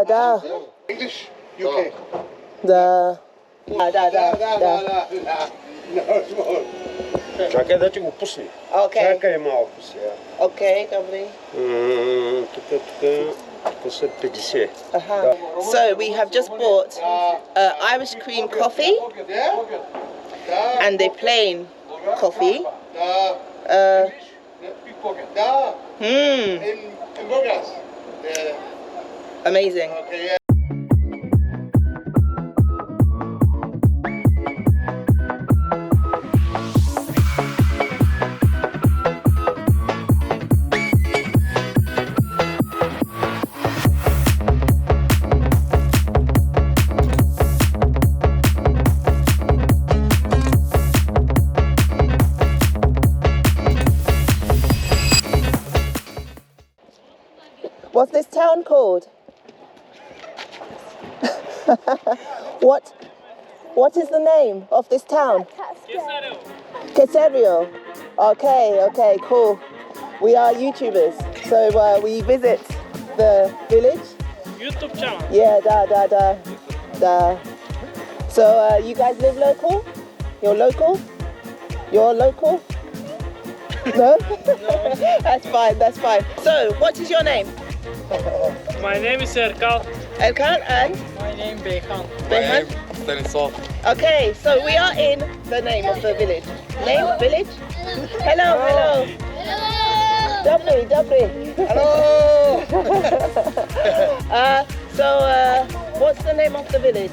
da. English, UK. Da. Da. Čakaj da ti го пусни. Okay. Чакай малко сега. Okay, добре. Тук са 50. So we have just bought Irish cream coffee and the plain coffee. Amazing. What's this town called? What is the name of this town? Kasarevo. Okay, cool. We are YouTubers, so we visit the village. YouTube channel. Yeah, da. So you guys live local? You're local? You're local? No? That's fine. So, what is your name? My name is Erkal. Erkan and? My name Beyhan. Behan? Stanislav. Okay, so we are in the name of the village. Name? Village? Hello. Dobry. Hello! So, what's the name of the village?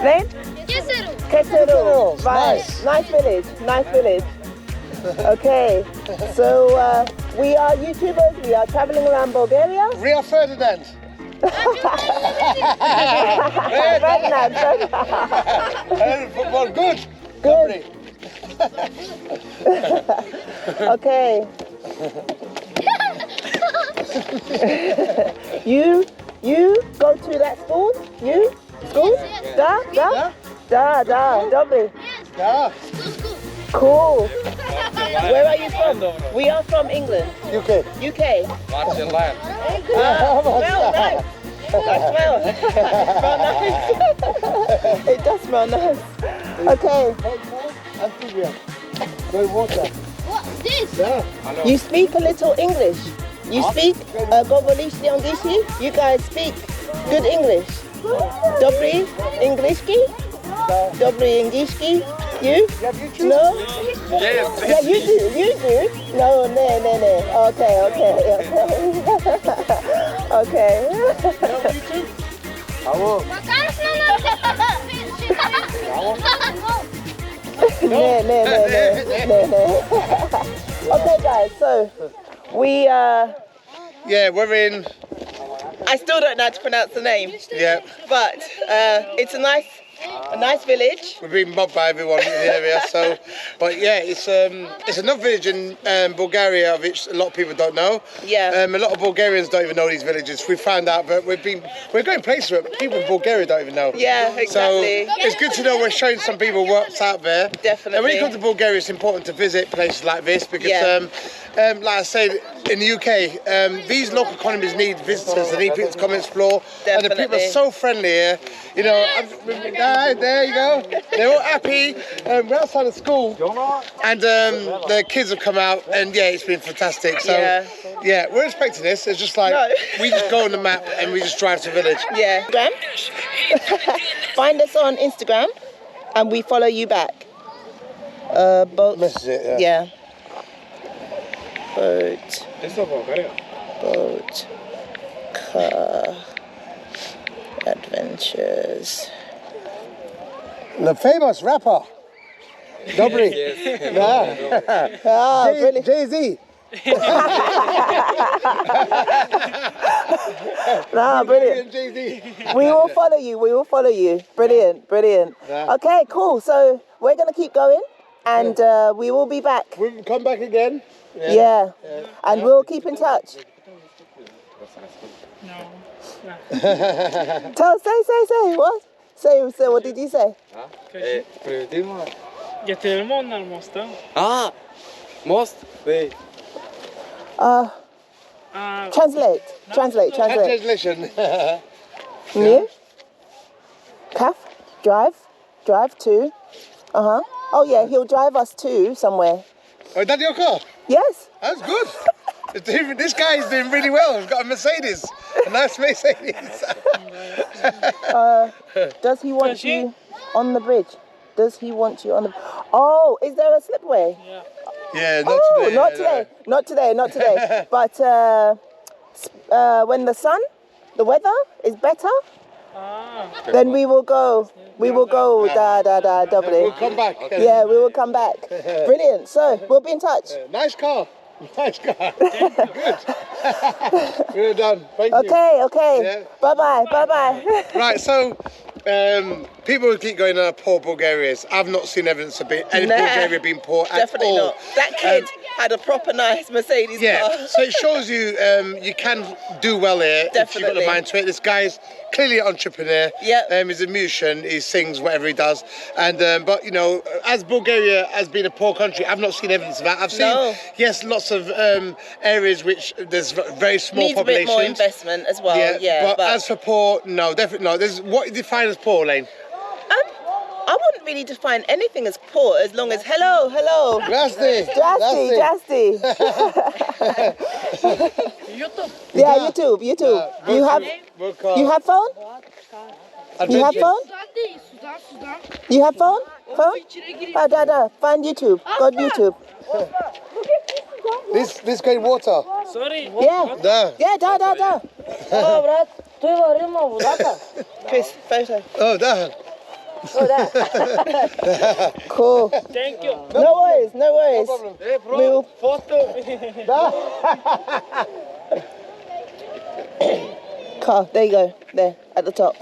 Name? Kasarevo. Right. Nice village. Okay, so we are YouTubers. We are traveling around Bulgaria. Rio Ferdinand. Ferdinand. Football, good. Okay. You go to that school? You? School? Da. Dobry. Yeah. Cool. Where are you from? We are from England. UK. Martian lion. Smell nice. Smell nice. It does smell nice. Okay. Enthusiast. Good water. What's this? Yeah. You speak a little English. You speak Gobolishki Angishi. You guys speak good English. Dobry Englishki? Dobry Englishki? You? No? Yes. Yeah, you do. No. Okay. Okay. No. Okay, guys, so we we're in. I still don't know how to pronounce the name. Yeah. But it's a nice village. We're being mobbed by everyone in the area, but it's another village in Bulgaria, which a lot of people don't know. Yeah. A lot of Bulgarians don't even know these villages. We found out, but we're going places where people in Bulgaria don't even know. Yeah, exactly. So it's good to know we're showing some people what's out there. Definitely. And when you come to Bulgaria, it's important to visit places like this because, like I said, in the UK, these local economies need visitors. They need people to come and explore. Definitely. And the people are so friendly here. You know, there you go. They're all happy. We're outside of school, and the kids have come out, and it's been fantastic. So we're expecting this. It's just like we just go on the map and we just drive to the village. Yeah. Find us on Instagram, and we follow you back. Boat. This is it. Yeah. Boat. Car. Adventures. The famous rapper. Dobry. Brilliant. Jay-Z. Brilliant. Jay-Z. We will follow you. Brilliant. Yeah. Okay, cool. So we're going to keep going and we will be back. We'll come back again. Yeah. And we'll keep in touch. Say what? Say what did you say? Getirme onlar Most'a. Most? Wait. Translate. Translation. New. Calf. Drive to. Oh yeah, he'll drive us to somewhere. Oh, is that your car? Yes. That's good. This guy is doing really well. He's got a Mercedes. A nice Mercedes. Does he want you on the bridge? Does he want you on the... Oh, is there a slipway? Yeah. Yeah, not today. Not today. Not today. But when the weather is better, then we will go. We will go. Doubly. We'll come back. Yeah, we will come back. Brilliant. So we'll be in touch. Nice car. Nice car. Good. We're done. Thank you. Okay. Yeah. Bye-bye. Right, so people who keep going, poor Bulgarians. I've not seen evidence of any Bulgaria being poor at Definitely all. not. That kid had a proper nice Mercedes car. So it shows you you can do well here if you've got the mind to it. This guy's clearly an entrepreneur. He's a musician. He sings whatever he does. And but you know, as Bulgaria has been a poor country, I've not seen evidence of that. I've seen yes, lots of areas which there's very small needs populations. A bit more investment as well. But as for poor, no, definitely not. There's what you define as poor, Lane. I wouldn't really define anything as poor as long as hello. Zdrasty. YouTube. Yeah, YouTube. You have phone? You have phone? You have phone? Find YouTube. Go to YouTube. This great water. Sorry. Yeah. Da. Oh, брат, той варил на водата. Chris, photo. Oh, that. Cool. Thank you. No worries. No problem. Hey, bro. We'll... Photo. Car, there you go. There, at the top.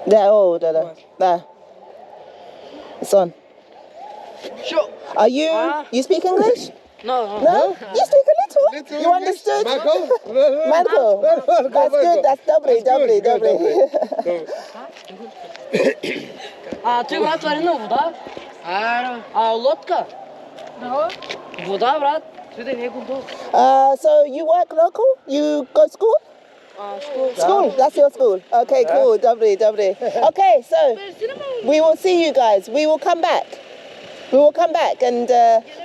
There. It's on. Sure. Are you speak English? No. No? You speak a little. You understood? Marco. That's good. That's doubly. Той брат вари на вода. Лодка. Вода, брат. Той да не го долу. So you work local? You go to school? School. That's your school. Okay, cool. Doubly. Okay, so we will see you guys. We will come back. And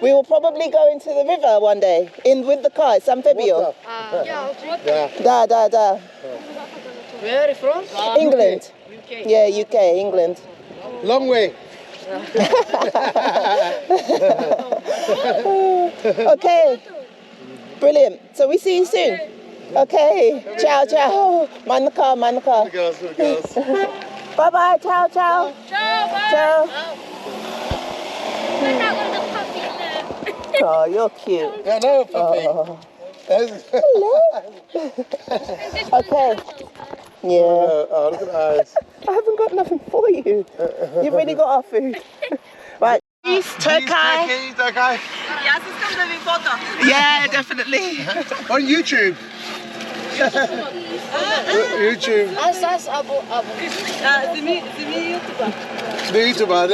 we will probably go into the river one day with the car. San Fabio. Da. Where are you from? England. UK. Yeah, UK, England. Long way. Okay. Brilliant. So we see you soon. Okay. Ciao. Mind the car. The girls. Bye. Ciao. Ciao. Oh, you're cute. Yeah, no, puppy. Hello. Okay. Yeah. Oh, look at the eyes. I haven't got nothing for you. You've really got our food. Right. Turkey. Yeah, definitely. On YouTube. YouTube. Аз або. The YouTuber.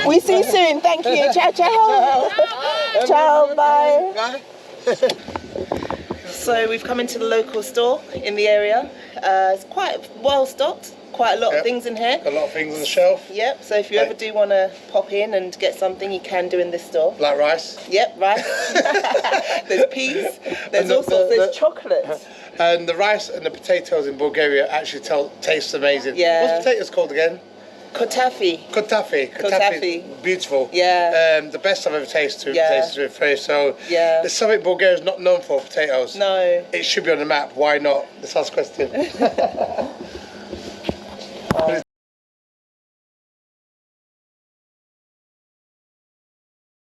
We see you soon. Thank you. Ciao. Ciao. Bye. So we've come into the local store in the area. It's quite well stocked. Quite a lot of things in here. A lot of things on the shelf. Yep, so if you ever do want to pop in and get something, you can do in this store. Like rice. Yep, rice. There's peas. There's all sorts. There's chocolates. And the rice and the potatoes in Bulgaria actually taste amazing. Yeah. What's potatoes called again? Kotafi. Kotafi. Beautiful. Yeah. The best I've ever tasted. Yeah. Tasted with fish. So there's something Bulgaria is not known for, potatoes. No. It should be on the map. Why not? Let's ask a question.